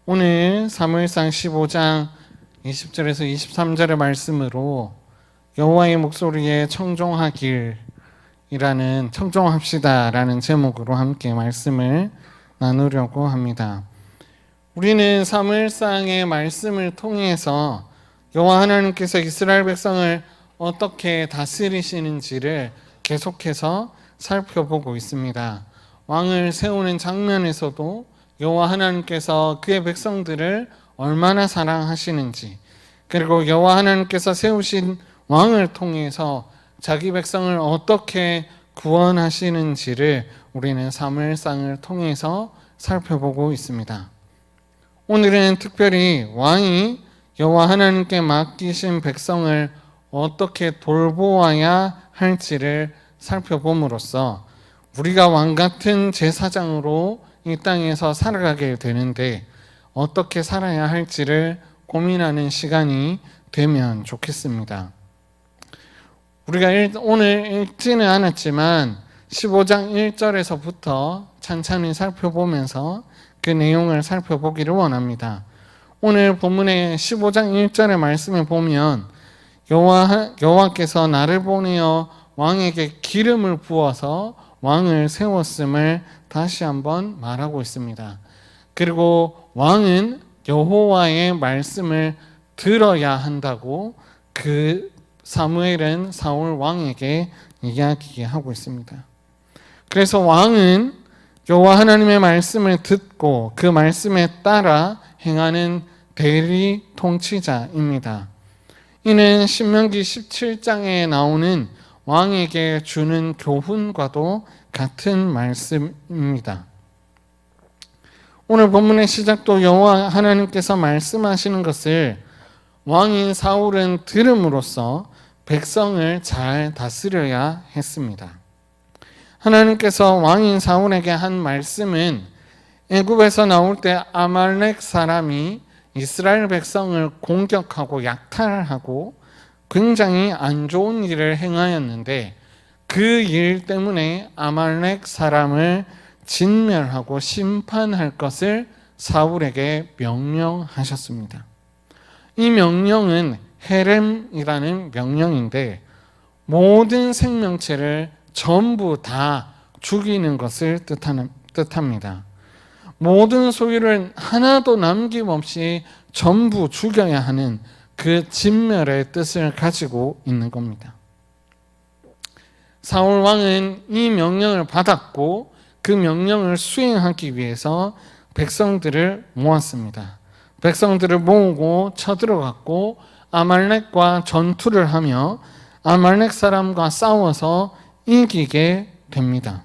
오늘 사무엘상 15장 20절에서 23절의 말씀으로 여호와의 목소리에 청종합시다라는 제목으로 함께 말씀을 나누려고 합니다. 우리는 사무엘상의 말씀을 통해서 여호와 하나님께서 이스라엘 백성을 어떻게 다스리시는지를 계속해서 살펴보고 있습니다. 왕을 세우는 장면에서도 여호와 하나님께서 그의 백성들을 얼마나 사랑하시는지, 그리고 여호와 하나님께서 세우신 왕을 통해서 자기 백성을 어떻게 구원하시는지를 우리는 사무엘상을 통해서 살펴보고 있습니다. 오늘은 특별히 왕이 여호와 하나님께 맡기신 백성을 어떻게 돌보아야 할지를 살펴봄으로써 우리가 왕 같은 제사장으로 이 땅에서 살아가게 되는데 어떻게 살아야 할지를 고민하는 시간이 되면 좋겠습니다. 우리가 오늘 읽지는 않았지만 15장 1절에서부터 찬찬히 살펴보면서 그 내용을 살펴보기를 원합니다. 오늘 본문의 15장 1절의 말씀을 보면 여호와께서 나를 보내어 왕에게 기름을 부어서 왕을 세웠음을 다시 한번 말하고 있습니다. 그리고 왕은 여호와의 말씀을 들어야 한다고 그 사무엘은 사울 왕에게 이야기하고 있습니다. 그래서 왕은 여호와 하나님의 말씀을 듣고 그 말씀에 따라 행하는 대리 통치자입니다. 이는 신명기 17장에 나오는 왕에게 주는 교훈과도 같은 말씀입니다. 오늘 본문의 시작도 여호와 하나님께서 말씀하시는 것을 왕인 사울은 들음으로써 백성을 잘 다스려야 했습니다. 하나님께서 왕인 사울에게 한 말씀은 애굽에서 나올 때 아말렉 사람이 이스라엘 백성을 공격하고 약탈하고 굉장히 안 좋은 일을 행하였는데 그 일 때문에 아말렉 사람을 진멸하고 심판할 것을 사울에게 명령하셨습니다. 이 명령은 헤렘이라는 명령인데 모든 생명체를 전부 다 죽이는 것을 뜻합니다. 모든 소유를 하나도 남김없이 전부 죽여야 하는 그 진멸의 뜻을 가지고 있는 겁니다. 사울 왕은 이 명령을 받았고 그 명령을 수행하기 위해서 백성들을 모았습니다. 백성들을 모으고 쳐들어갔고 아말렉과 전투를 하며 아말렉 사람과 싸워서 이기게 됩니다.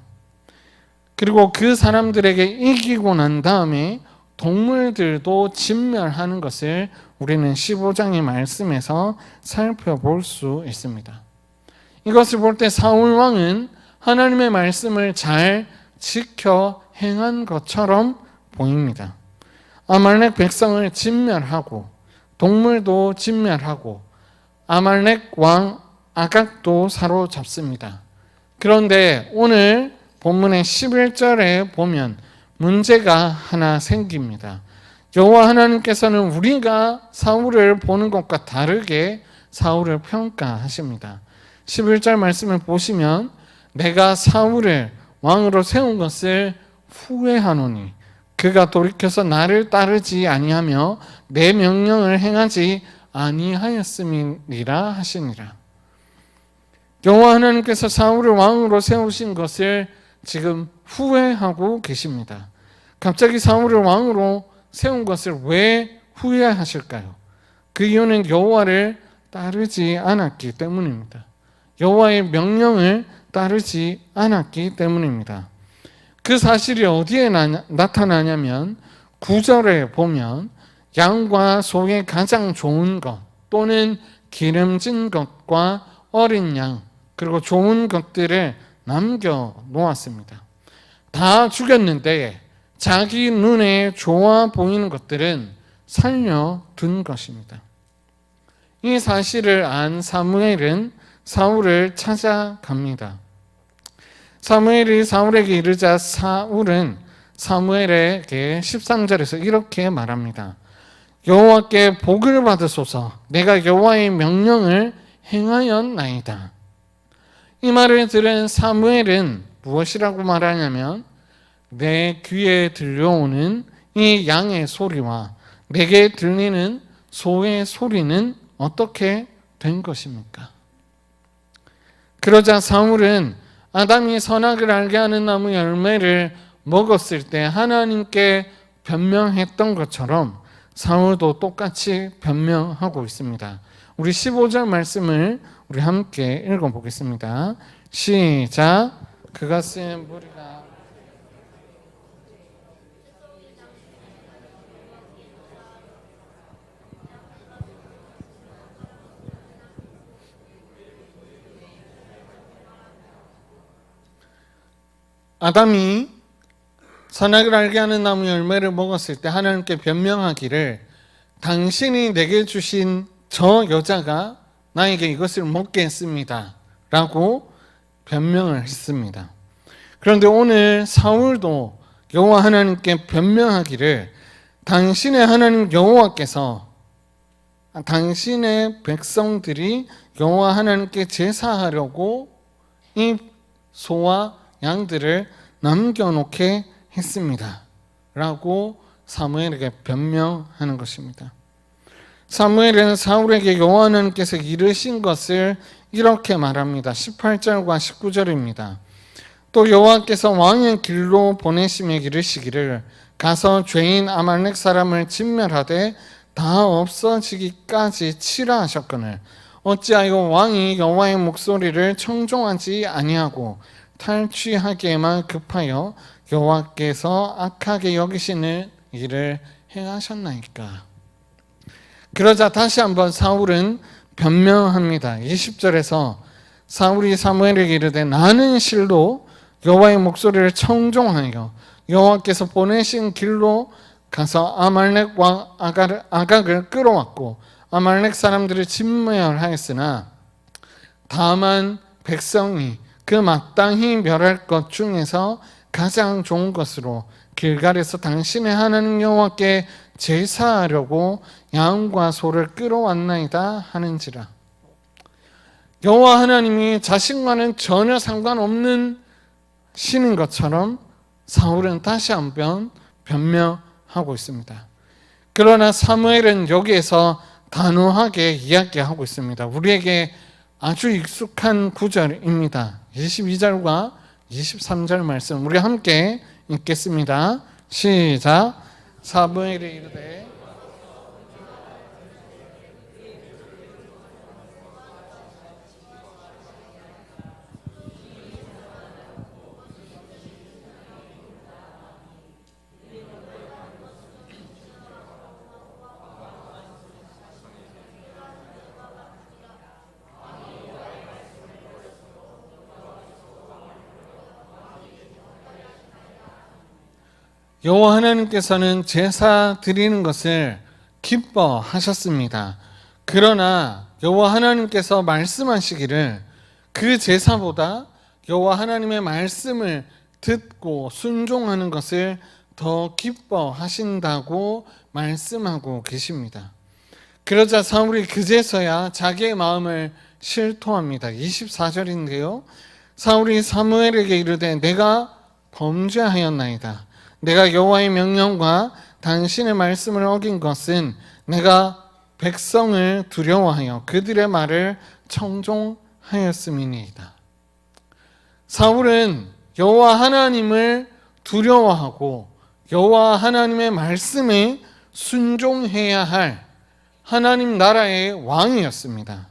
그리고 그 사람들에게 이기고 난 다음에 동물들도 진멸하는 것을 우리는 15장의 말씀에서 살펴볼 수 있습니다. 이것을 볼 때 사울 왕은 하나님의 말씀을 잘 지켜 행한 것처럼 보입니다. 아말렉 백성을 진멸하고 동물도 진멸하고 아말렉 왕 아각도 사로잡습니다. 그런데 오늘 본문의 11절에 보면 문제가 하나 생깁니다. 여호와 하나님께서는 우리가 사울을 보는 것과 다르게 사울을 평가하십니다. 11절 말씀을 보시면 내가 사울을 왕으로 세운 것을 후회하노니 그가 돌이켜서 나를 따르지 아니하며 내 명령을 행하지 아니하였음이니라 하시니라. 여호와 하나님께서 사울을 왕으로 세우신 것을 지금 후회하고 계십니다. 갑자기 사울을 왕으로 세운 것을 왜 후회하실까요? 그 이유는 여호와를 따르지 않았기 때문입니다. 여호와의 명령을 따르지 않았기 때문입니다. 그 사실이 어디에 나타나냐면 9절에 보면 양과 소의 가장 좋은 것 또는 기름진 것과 어린 양 그리고 좋은 것들을 남겨 놓았습니다. 다 죽였는데 자기 눈에 좋아 보이는 것들은 살려둔 것입니다. 이 사실을 안 사무엘은 사울을 찾아갑니다. 사무엘이 사울에게 이르자 사울은 사무엘에게 13절에서 이렇게 말합니다. 여호와께 복을 받으소서. 내가 여호와의 명령을 행하였나이다. 이 말을 들은 사무엘은 무엇이라고 말하냐면, 내 귀에 들려오는 이 양의 소리와 내게 들리는 소의 소리는 어떻게 된 것입니까? 그러자 사울은 아담이 선악을 알게 하는 나무 열매를 먹었을 때 하나님께 변명했던 것처럼 사울도 똑같이 변명하고 있습니다. 우리 15절 말씀을 우리 함께 읽어보겠습니다. 시작. 그것은 무리가 아담이 선악을 알게 하는 나무 열매를 먹었을 때 하나님께 변명하기를, 당신이 내게 주신 저 여자가 나에게 이것을 먹게 했습니다 라고 변명을 했습니다. 그런데 오늘 사울도 여호와 하나님께 변명하기를, 당신의 하나님 여호와께서 당신의 백성들이 여호와 하나님께 제사하려고 이 소와 양들을 남겨놓게 했습니다 라고 사무엘에게 변명하는 것입니다. 사무엘은 사울에게 여호와 하나님께서 이르신 것을 이렇게 말합니다. 18절과 19절입니다. 또 여호와께서 왕의 길로 보내시며 이르시기를, 가서 죄인 아말렉 사람을 진멸하되 다 없어지기까지 치라 하셨거늘, 어찌하여 왕이 여호와의 목소리를 청종하지 아니하고 탈취하기에만 급하여 여호와께서 악하게 여기시는 일을 행하셨나이까. 그러자 다시 한번 사울은 변명합니다. 20절에서 사울이 사무엘에게 이르되, 나는 실로 여호와의 목소리를 청종하여 여호와께서 보내신 길로 가서 아말렉 왕 아각을 끌어왔고 아말렉 사람들을 진멸하였으나 다만 백성이 그 마땅히 멸할 것 중에서 가장 좋은 것으로 길갈에서 당신의 하나님 여호와께 제사하려고 양과 소를 끌어왔나이다 하는지라. 여호와 하나님이 자신과는 전혀 상관없는 신인 것처럼 사울은 다시 한번 변명하고 있습니다. 그러나 사무엘은 여기에서 단호하게 이야기하고 있습니다. 우리에게 아주 익숙한 구절입니다. 22절과 23절 말씀 우리 함께 읽겠습니다. 시작. 사무엘이 이르되 여호와 하나님께서는 제사 드리는 것을 기뻐하셨습니다. 그러나 여호와 하나님께서 말씀하시기를 그 제사보다 여호와 하나님의 말씀을 듣고 순종하는 것을 더 기뻐하신다고 말씀하고 계십니다. 그러자 사울이 그제서야 자기의 마음을 실토합니다. 24절인데요. 사울이 사무엘에게 이르되 내가 범죄하였나이다. 내가 여호와의 명령과 당신의 말씀을 어긴 것은 내가 백성을 두려워하여 그들의 말을 청종하였음이니이다. 사울은 여호와 하나님을 두려워하고 여호와 하나님의 말씀에 순종해야 할 하나님 나라의 왕이었습니다.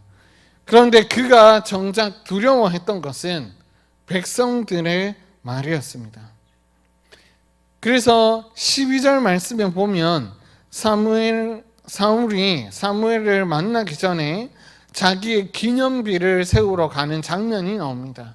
그런데 그가 정작 두려워했던 것은 백성들의 말이었습니다. 그래서 12절 말씀에 보면 사울이 사무엘을 만나기 전에 자기의 기념비를 세우러 가는 장면이 나옵니다.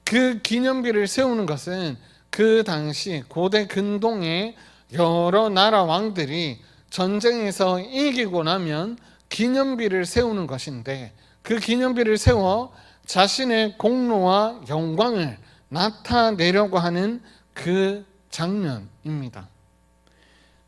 그 기념비를 세우는 것은 그 당시 고대 근동의 여러 나라 왕들이 전쟁에서 이기고 나면 기념비를 세우는 것인데, 그 기념비를 세워 자신의 공로와 영광을 나타내려고 하는 그 장면입니다.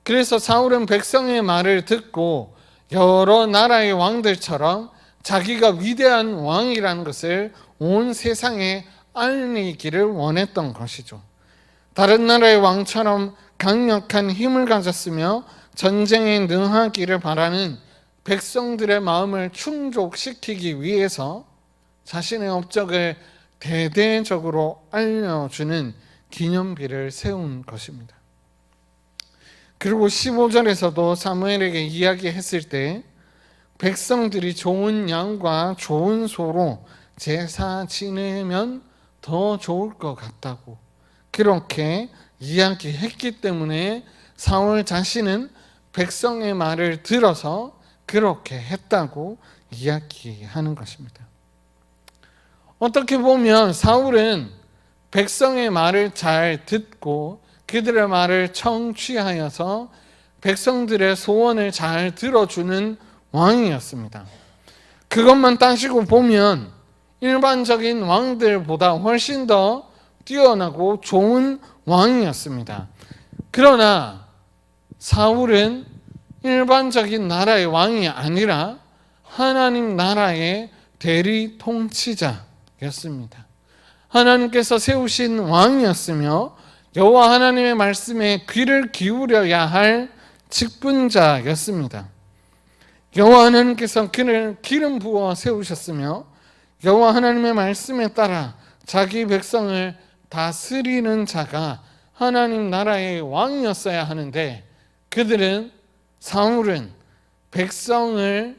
그래서 사울은 백성의 말을 듣고 여러 나라의 왕들처럼 자기가 위대한 왕이라는 것을 온 세상에 알리기를 원했던 것이죠. 다른 나라의 왕처럼 강력한 힘을 가졌으며 전쟁에 능하기를 바라는 백성들의 마음을 충족시키기 위해서 자신의 업적을 대대적으로 알려주는 기념비를 세운 것입니다. 그리고 15절에서도 사무엘에게 이야기했을 때 백성들이 좋은 양과 좋은 소로 제사 지내면 더 좋을 것 같다고 그렇게 이야기했기 때문에 사울 자신은 백성의 말을 들어서 그렇게 했다고 이야기하는 것입니다. 어떻게 보면 사울은 백성의 말을 잘 듣고 그들의 말을 청취하여서 백성들의 소원을 잘 들어주는 왕이었습니다. 그것만 따지고 보면 일반적인 왕들보다 훨씬 더 뛰어나고 좋은 왕이었습니다. 그러나 사울은 일반적인 나라의 왕이 아니라 하나님 나라의 대리 통치자였습니다. 하나님께서 세우신 왕이었으며 여호와 하나님의 말씀에 귀를 기울여야 할 직분자였습니다. 여호와 하나님께서 그를 기름 부어 세우셨으며 여호와 하나님의 말씀에 따라 자기 백성을 다스리는 자가 하나님 나라의 왕이었어야 하는데 사울은 백성의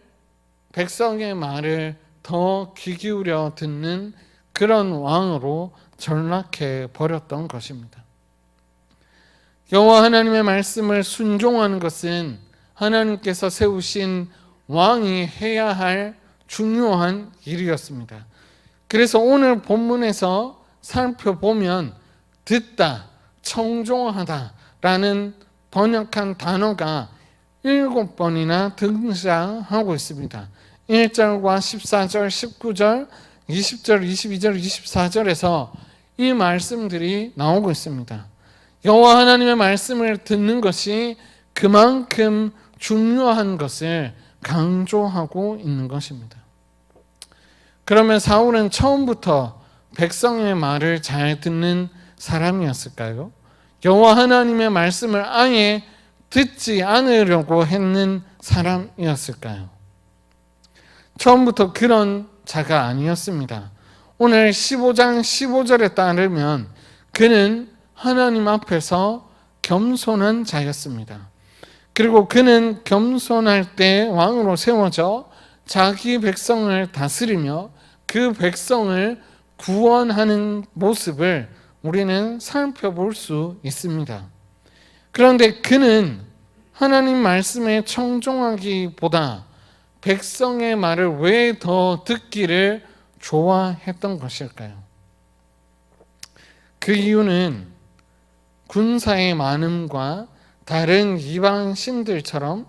말을 더 귀 기울여 듣는 그런 왕으로 전락해 버렸던 것입니다. 여호와 하나님의 말씀을 순종하는 것은 하나님께서 세우신 왕이 해야 할 중요한 일이었습니다. 그래서 오늘 본문에서 살펴보면 듣다, 청종하다라는 번역한 단어가 7번이나 등장하고 있습니다. 1절과 14절, 19절, 20절, 22절, 24절에서 이 말씀들이 나오고 있습니다. 여호와 하나님의 말씀을 듣는 것이 그만큼 중요한 것을 강조하고 있는 것입니다. 그러면 사울은 처음부터 백성의 말을 잘 듣는 사람이었을까요? 여호와 하나님의 말씀을 아예 듣지 않으려고 했는 사람이었을까요? 처음부터 그런 자가 아니었습니다. 오늘 15장 15절에 따르면 그는 하나님 앞에서 겸손한 자였습니다. 그리고 그는 겸손할 때 왕으로 세워져 자기 백성을 다스리며 그 백성을 구원하는 모습을 우리는 살펴볼 수 있습니다. 그런데 그는 하나님 말씀에 청종하기보다 백성의 말을 왜 더 듣기를 좋아했던 것일까요? 그 이유는 군사의 많음과 다른 이방 신들처럼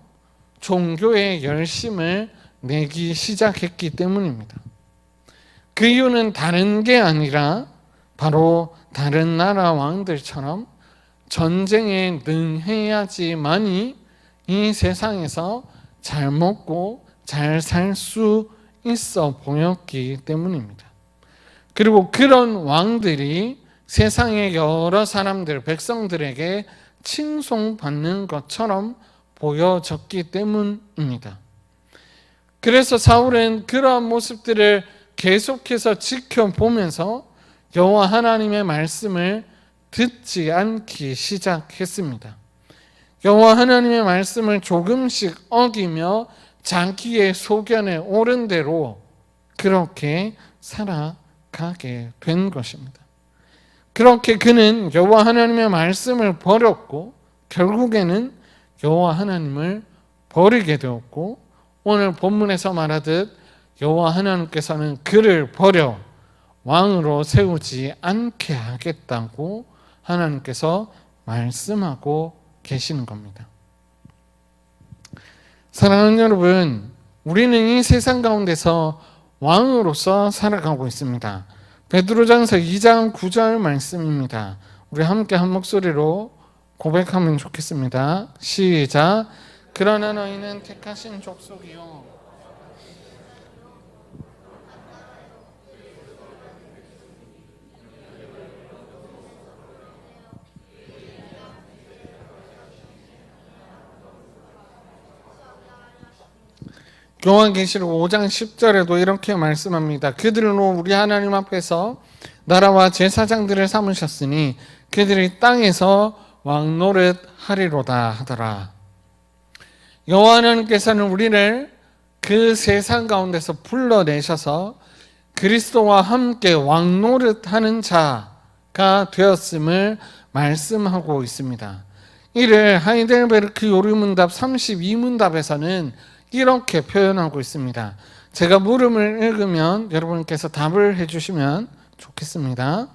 종교에 열심을 내기 시작했기 때문입니다. 그 이유는 다른 게 아니라 바로 다른 나라 왕들처럼 전쟁에 능해야지만이 이 세상에서 잘 먹고 잘 살 수 있어 보였기 때문입니다. 그리고 그런 왕들이 세상의 여러 사람들, 백성들에게 칭송받는 것처럼 보여졌기 때문입니다. 그래서 사울은 그러한 모습들을 계속해서 지켜보면서 여호와 하나님의 말씀을 듣지 않기 시작했습니다. 여호와 하나님의 말씀을 조금씩 어기며 자기의 소견에 옳은 대로 그렇게 살아가게 된 것입니다. 그렇게 그는 여호와 하나님의 말씀을 버렸고 결국에는 여호와 하나님을 버리게 되었고 오늘 본문에서 말하듯 여호와 하나님께서는 그를 버려 왕으로 세우지 않게 하겠다고 하나님께서 말씀하고 계시는 겁니다. 사랑하는 여러분, 우리는 이 세상 가운데서 왕으로서 살아가고 있습니다. 베드로전서 2장 9절 말씀입니다. 우리 함께 한 목소리로 고백하면 좋겠습니다. 시작. 그러나 너희는 택하신 족속이요 요한계시록 5장 10절에도 이렇게 말씀합니다. 그들로 우리 하나님 앞에서 나라와 제사장들을 삼으셨으니 그들이 땅에서 왕노릇 하리로다 하더라. 여호와 하나님께서는 우리를 그 세상 가운데서 불러내셔서 그리스도와 함께 왕노릇하는 자가 되었음을 말씀하고 있습니다. 이를 하이델베르크 요리문답 32문답에서는 이렇게 표현하고 있습니다. 제가 물음을 읽으면 여러분께서 답을 해주시면 좋겠습니다.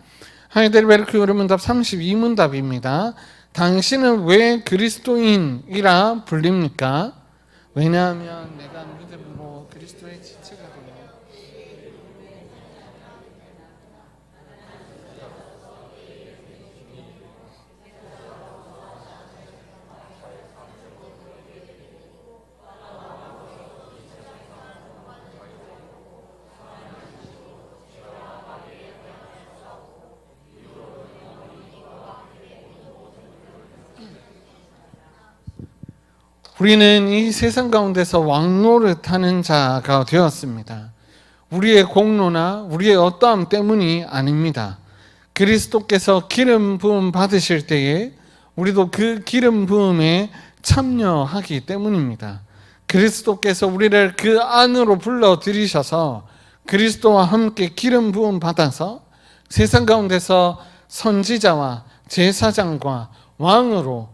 하이델베르크 요리문답 32문답입니다. 당신은 왜 그리스도인이라 불립니까? 왜냐하면 내가 믿음으로 그리스도의 지체가 되어 우리는 이 세상 가운데서 왕노릇하는 자가 되었습니다. 우리의 공로나 우리의 어떠함 때문이 아닙니다. 그리스도께서 기름 부음 받으실 때에 우리도 그 기름 부음에 참여하기 때문입니다. 그리스도께서 우리를 그 안으로 불러 들이셔서 그리스도와 함께 기름 부음 받아서 세상 가운데서 선지자와 제사장과 왕으로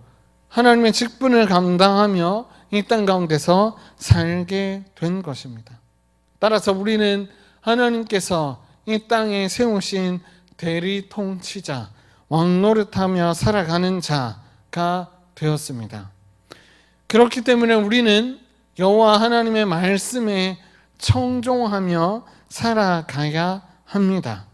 하나님의 직분을 감당하며 이 땅 가운데서 살게 된 것입니다. 따라서 우리는 하나님께서 이 땅에 세우신 대리 통치자, 왕노릇하며 살아가는 자가 되었습니다. 그렇기 때문에 우리는 여호와 하나님의 말씀에 청종하며 살아가야 합니다.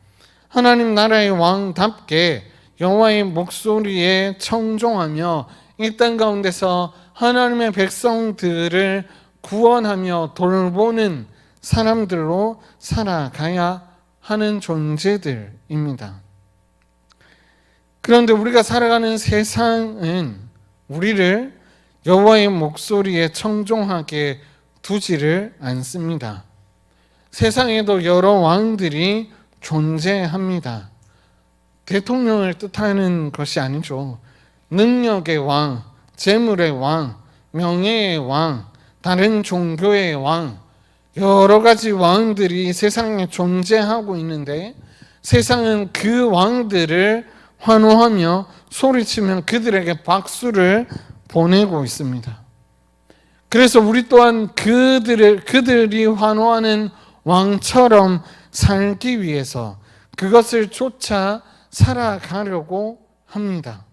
하나님 나라의 왕답게 여호와의 목소리에 청종하며 이 땅 가운데서 하나님의 백성들을 구원하며 돌보는 사람들로 살아가야 하는 존재들입니다. 그런데 우리가 살아가는 세상은 우리를 여호와의 목소리에 청종하게 두지를 않습니다. 세상에도 여러 왕들이 존재합니다. 대통령을 뜻하는 것이 아니죠. 능력의 왕, 재물의 왕, 명예의 왕, 다른 종교의 왕, 여러 가지 왕들이 세상에 존재하고 있는데 세상은 그 왕들을 환호하며 소리치면 그들에게 박수를 보내고 있습니다. 그래서 우리 또한 그들이 환호하는 왕처럼 살기 위해서 그것을 쫓아 살아가려고 합니다.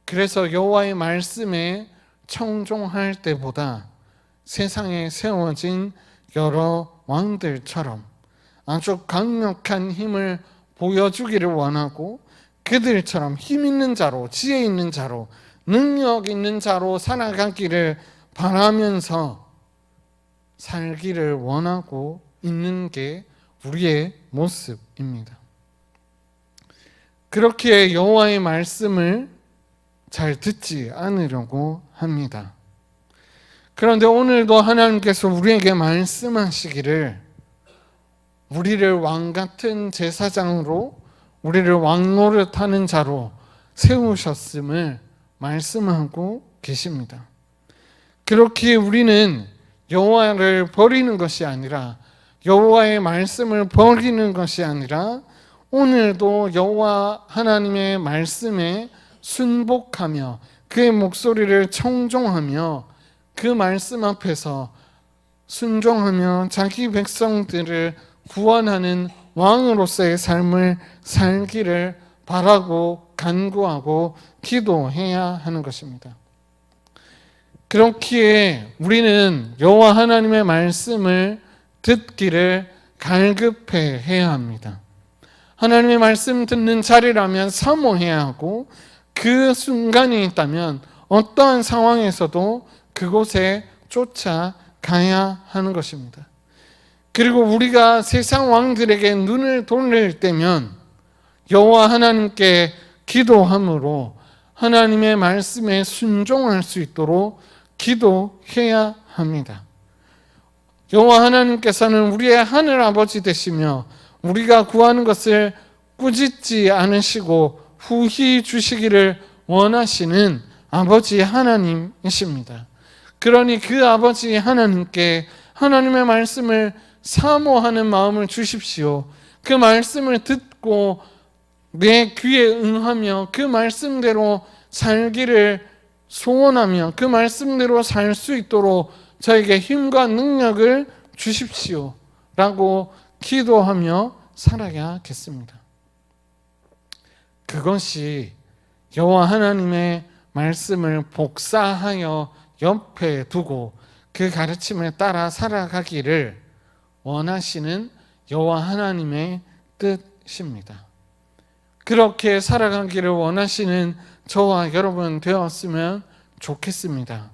그래서 여호와의 말씀에 청종할 때보다 세상에 세워진 여러 왕들처럼 아주 강력한 힘을 보여주기를 원하고 그들처럼 힘 있는 자로, 지혜 있는 자로, 능력 있는 자로 살아가기를 바라면서 살기를 원하고 있는 게 우리의 모습입니다. 그렇게 여호와의 말씀을 잘 듣지 않으려고 합니다. 그런데 오늘도 하나님께서 우리에게 말씀하시기를 우리를 왕같은 제사장으로 우리를 왕노릇하는 자로 세우셨음을 말씀하고 계십니다. 그렇기에 우리는 여호와를 버리는 것이 아니라 여호와의 말씀을 버리는 것이 아니라 오늘도 여호와 하나님의 말씀에 순복하며 그의 목소리를 청종하며 그 말씀 앞에서 순종하며 자기 백성들을 구원하는 왕으로서의 삶을 살기를 바라고 간구하고 기도해야 하는 것입니다. 그렇기에 우리는 여호와 하나님의 말씀을 듣기를 갈급해 해야 합니다. 하나님의 말씀 듣는 자리라면 사모해야 하고, 그 순간이 있다면 어떠한 상황에서도 그곳에 쫓아가야 하는 것입니다. 그리고 우리가 세상 왕들에게 눈을 돌릴 때면 여호와 하나님께 기도함으로 하나님의 말씀에 순종할 수 있도록 기도해야 합니다. 여호와 하나님께서는 우리의 하늘 아버지 되시며 우리가 구하는 것을 꾸짖지 않으시고 후히 주시기를 원하시는 아버지 하나님이십니다. 그러니 그 아버지 하나님께 하나님의 말씀을 사모하는 마음을 주십시오. 그 말씀을 듣고 내 귀에 응하며 그 말씀대로 살기를 소원하며 그 말씀대로 살 수 있도록 저에게 힘과 능력을 주십시오 라고 기도하며 살아야겠습니다. 그것이 여호와 하나님의 말씀을 복사하여 옆에 두고 그 가르침에 따라 살아가기를 원하시는 여호와 하나님의 뜻입니다. 그렇게 살아가기를 원하시는 저와 여러분 되었으면 좋겠습니다.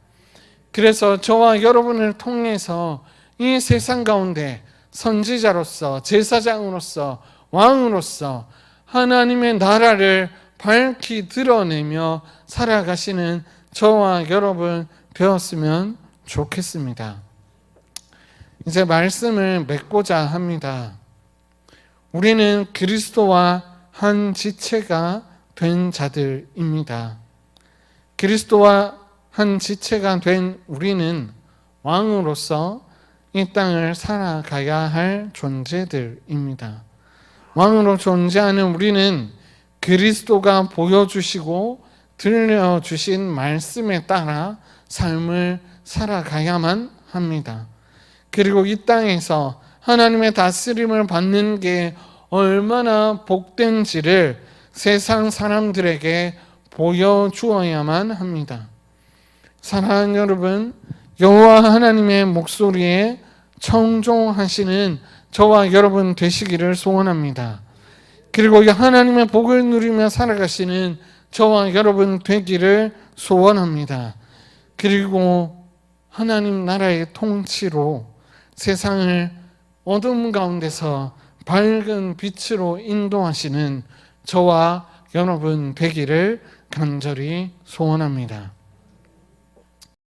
그래서 저와 여러분을 통해서 이 세상 가운데 선지자로서, 제사장으로서, 왕으로서 하나님의 나라를 밝히 드러내며 살아가시는 저와 여러분 되었으면 좋겠습니다. 이제 말씀을 맺고자 합니다. 우리는 그리스도와 한 지체가 된 자들입니다. 그리스도와 한 지체가 된 우리는 왕으로서 이 땅을 살아가야 할 존재들입니다. 왕으로 존재하는 우리는 그리스도가 보여주시고 들려주신 말씀에 따라 삶을 살아가야만 합니다. 그리고 이 땅에서 하나님의 다스림을 받는 게 얼마나 복된지를 세상 사람들에게 보여주어야만 합니다. 사랑하는 여러분, 여호와 하나님의 목소리에 청종하시는 저와 여러분 되시기를 소원합니다. 그리고 하나님의 복을 누리며 살아가시는 저와 여러분 되기를 소원합니다. 그리고 하나님 나라의 통치로 세상을 어둠 가운데서 밝은 빛으로 인도하시는 저와 여러분 되기를 간절히 소원합니다.